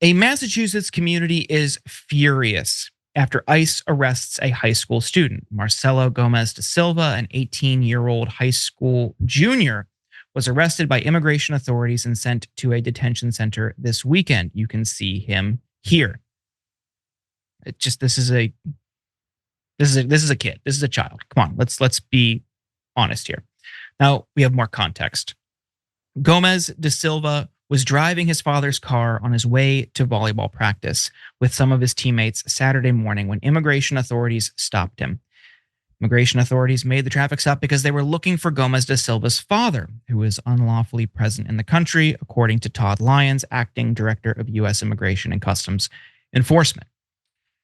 A Massachusetts community is furious after ICE arrests a high school student. Marcelo Gomes Da Silva, an 18-year-old high school junior, was arrested by immigration authorities and sent to a detention center this weekend. You can see him here. This is a kid. This is a child. Come on, let's be honest here. Now we have more context. Gomes Da Silva was driving his father's car on his way to volleyball practice with some of his teammates Saturday morning when immigration authorities stopped him. Immigration authorities made the traffic stop because they were looking for Gomes Da Silva's father, who was unlawfully present in the country, according to Todd Lyons, acting director of U.S. Immigration and Customs Enforcement.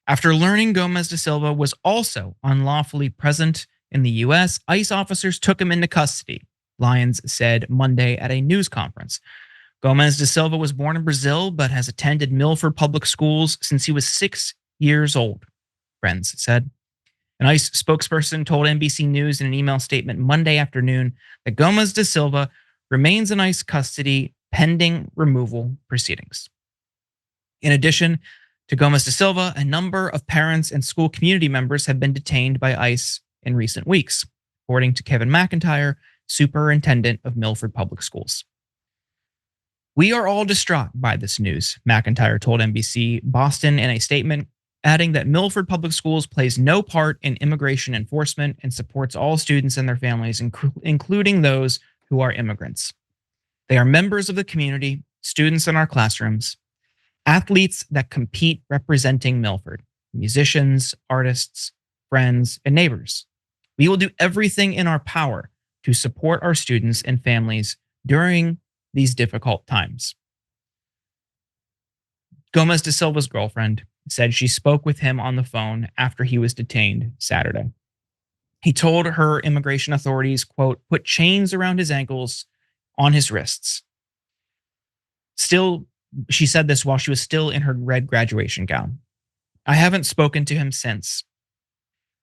After learning Gomes Da Silva was also unlawfully present in the U.S., ICE officers took him into custody, Lyons said Monday at a news conference. Gomes Da Silva was born in Brazil, but has attended Milford public schools since he was 6 years old, friends said. An ICE spokesperson told NBC News in an email statement Monday afternoon that Gomes Da Silva remains in ICE custody pending removal proceedings. In addition to Gomes Da Silva, a number of parents and school community members have been detained by ICE in recent weeks, according to Kevin McIntyre, superintendent of Milford Public Schools. We are all distraught by this news, McIntyre told NBC Boston in a statement, adding that Milford Public Schools plays no part in immigration enforcement and supports all students and their families, including those who are immigrants. They are members of the community, students in our classrooms, athletes that compete representing Milford, musicians, artists, friends, and neighbors. We will do everything in our power to support our students and families during these difficult times. Gomes Da Silva's girlfriend said she spoke with him on the phone after he was detained Saturday. He told her immigration authorities, quote, put chains around his ankles, on his wrists. Still, she said this while she was still in her red graduation gown. I haven't spoken to him since.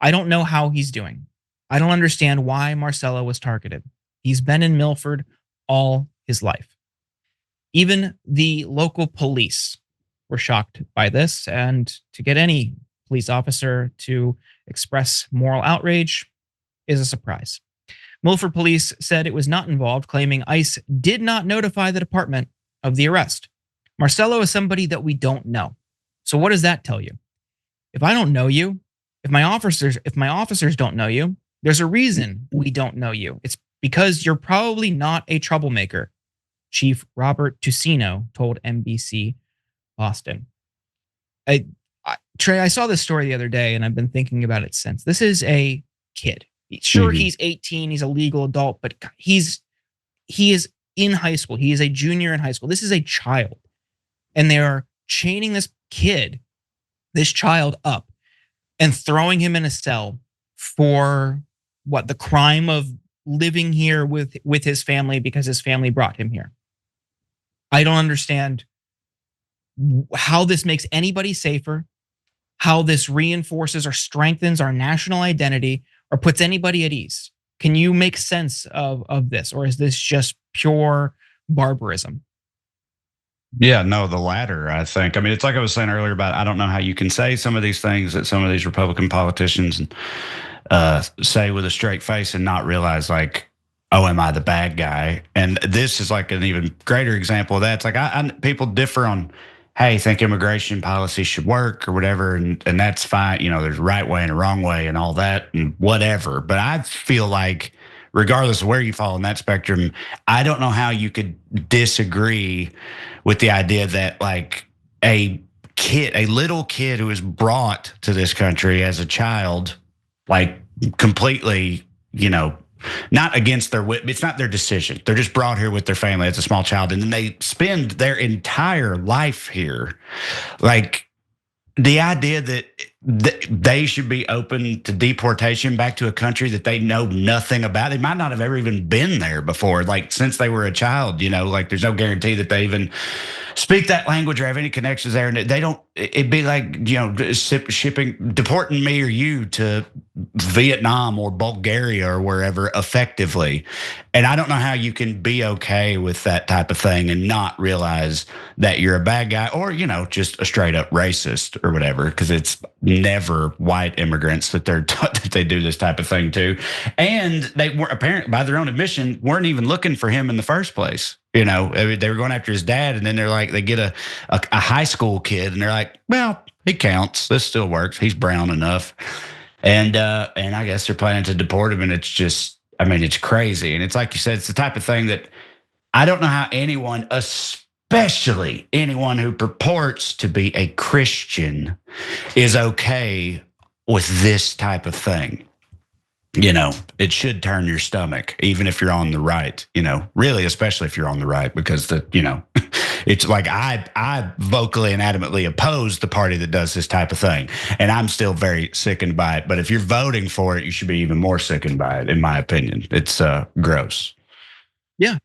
I don't know how he's doing. I don't understand why Marcelo was targeted. He's been in Milford all his life. Even the local police were shocked by this, and to get any police officer to express moral outrage is a surprise. Milford police said it was not involved, claiming ICE did not notify the department of the arrest. Marcelo is somebody that we don't know. So what does that tell you? If I don't know you, if my officers don't know you, there's a reason we don't know you. It's because you're probably not a troublemaker, Chief Robert Tusino told NBC Boston. Trae, I saw this story the other day and I've been thinking about it since. This is a kid. Sure, he's 18, he's a legal adult, but he is in high school. He is a junior in high school. This is a child. And they are chaining this child up and throwing him in a cell for what? The crime of living here with his family because his family brought him here. I don't understand how this makes anybody safer, how this reinforces or strengthens our national identity or puts anybody at ease. Can you make sense of this, or is this just pure barbarism? Yeah, no, the latter, I think. I mean, it's like I was saying earlier about, I don't know how you can say some of these things that some of these Republican politicians say with a straight face and not realize, like, oh, am I the bad guy? And this is like an even greater example of that. It's like people differ on, hey, think immigration policy should work or whatever, and that's fine. You know, there's a right way and a wrong way and all that and whatever. But I feel like regardless of where you fall in that spectrum, I don't know how you could disagree with the idea that like a little kid who is brought to this country as a child, like completely, you know, not against their wit, it's not their decision. They're just brought here with their family as a small child, and then they spend their entire life here. Like the idea that they should be open to deportation back to a country that they know nothing about. They might not have ever even been there before, like since they were a child, you know, like there's no guarantee that they even speak that language or have any connections there. And they don't, it'd be like, you know, deporting me or you to Vietnam or Bulgaria or wherever effectively. And I don't know how you can be okay with that type of thing and not realize that you're a bad guy or, just a straight up racist or whatever, because it's never white immigrants that that they do this type of thing to. And they were apparently, by their own admission, weren't even looking for him in the first place. They were going after his dad, and then they're like, they get a high school kid, and they're like, well, he counts. This still works. He's brown enough. And I guess they're planning to deport him, and it's just, it's crazy. And it's like you said, it's the type of thing that I don't know how anyone, especially anyone who purports to be a Christian, is okay with this type of thing. It should turn your stomach, even if you're on the right, really, especially if you're on the right, because it's like I vocally and adamantly oppose the party that does this type of thing. And I'm still very sickened by it. But if you're voting for it, you should be even more sickened by it, in my opinion. It's gross. Yeah.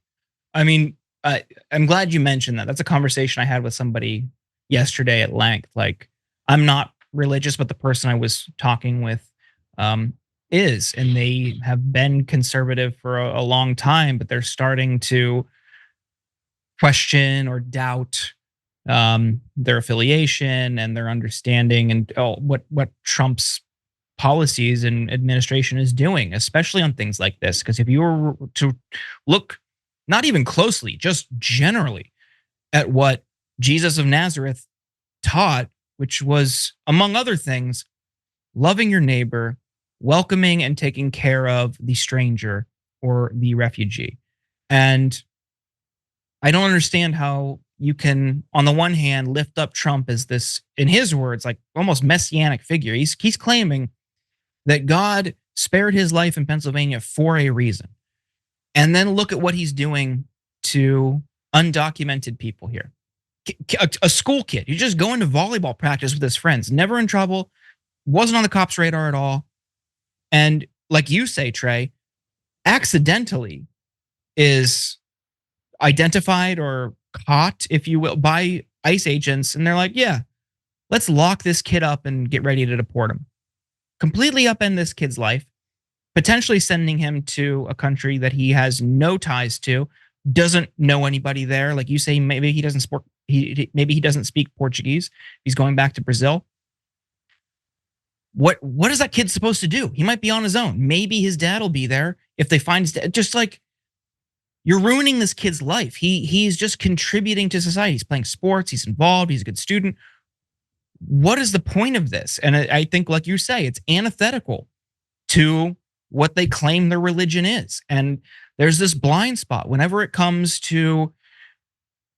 I'm glad you mentioned that. That's a conversation I had with somebody yesterday at length. Like, I'm not religious, but the person I was talking with is, and they have been conservative for a long time, but they're starting to question or doubt their affiliation and their understanding and what Trump's policies and administration is doing, especially on things like this. Because if you were to look not even closely, just generally at what Jesus of Nazareth taught, which was, among other things, loving your neighbor, welcoming and taking care of the stranger or the refugee. And I don't understand how you can, on the one hand, lift up Trump as this, in his words, like almost messianic figure. He's claiming that God spared his life in Pennsylvania for a reason. And then look at what he's doing to undocumented people here. A school kid, you just go into volleyball practice with his friends, never in trouble, wasn't on the cops' radar at all. And like you say, Trae, accidentally is identified or caught, if you will, by ICE agents. And they're like, yeah, let's lock this kid up and get ready to deport him. Completely upend this kid's life, potentially sending him to a country that he has no ties to, doesn't know anybody there. Like you say, maybe he doesn't speak Portuguese. He's going back to Brazil. What is that kid supposed to do? He might be on his own. Maybe his dad will be there if they find his dad. Just like, you're ruining this kid's life. He's just contributing to society. He's playing sports. He's involved. He's a good student. What is the point of this? And I think, like you say, it's antithetical to what they claim their religion is. And there's this blind spot whenever it comes to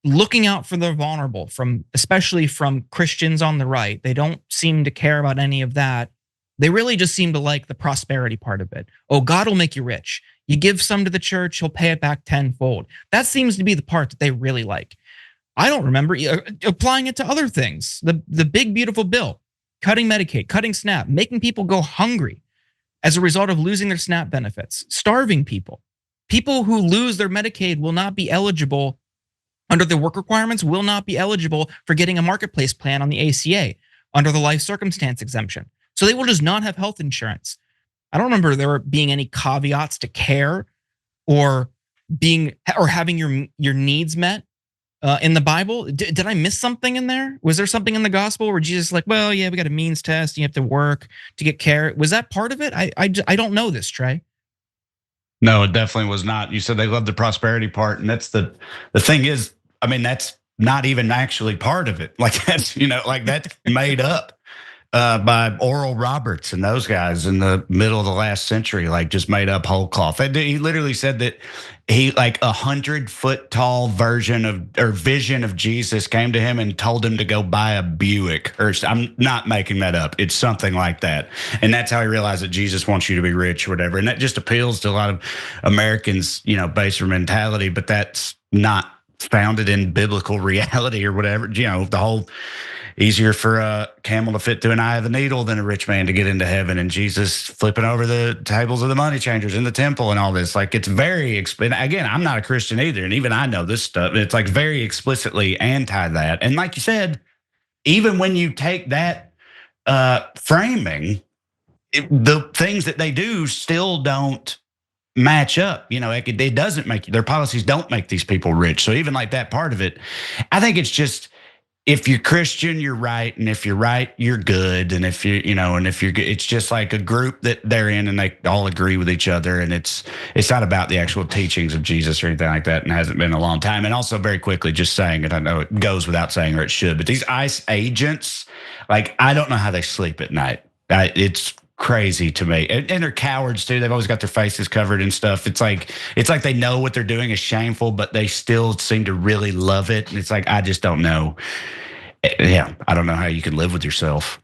looking out for the vulnerable, especially from Christians on the right. They don't seem to care about any of that. They really just seem to like the prosperity part of it. Oh, God will make you rich. You give some to the church, he'll pay it back tenfold. That seems to be the part that they really like. I don't remember applying it to other things. The big, beautiful bill, cutting Medicaid, cutting SNAP, making people go hungry as a result of losing their SNAP benefits, starving people. People who lose their Medicaid will not be eligible under the work requirements, will not be eligible for getting a marketplace plan on the ACA under the life circumstance exemption. So they will just not have health insurance. I don't remember there being any caveats to care or having your needs met in the Bible. Did I miss something in there? Was there something in the gospel where Jesus like, well, yeah, we got a means test. You have to work to get care. Was that part of it? I don't know this, Trae. No, it definitely was not. You said they loved the prosperity part, and that's the thing is, that's not even actually part of it. Like that's that's made up by Oral Roberts and those guys in the middle of the last century, like just made up whole cloth. He literally said that he, like 100-foot tall vision of Jesus came to him and told him to go buy a Buick. Or I'm not making that up. It's something like that. And that's how he realized that Jesus wants you to be rich or whatever. And that just appeals to a lot of Americans, baser mentality, but that's not founded in biblical reality or whatever. The whole easier for a camel to fit through an eye of the needle than a rich man to get into heaven, and Jesus flipping over the tables of the money changers in the temple and all this. Like, it's very, again, I'm not a Christian either, and even I know this stuff. It's like very explicitly anti that. And like you said, even when you take that framing, the things that they do still don't match up. It doesn't make their policies don't make these people rich. So even like that part of it, I think it's just, if you're Christian, you're right, and if you're right, you're good, and if you're good, it's just like a group that they're in, and they all agree with each other, and it's not about the actual teachings of Jesus or anything like that, and hasn't been in a long time. And also, very quickly, just saying it, I know it goes without saying, or it should, but these ICE agents, like, I don't know how they sleep at night. It's crazy to me, and they're cowards too. They've always got their faces covered and stuff. It's like they know what they're doing is shameful, but they still seem to really love it. And it's like, I just don't know. Yeah, I don't know how you can live with yourself.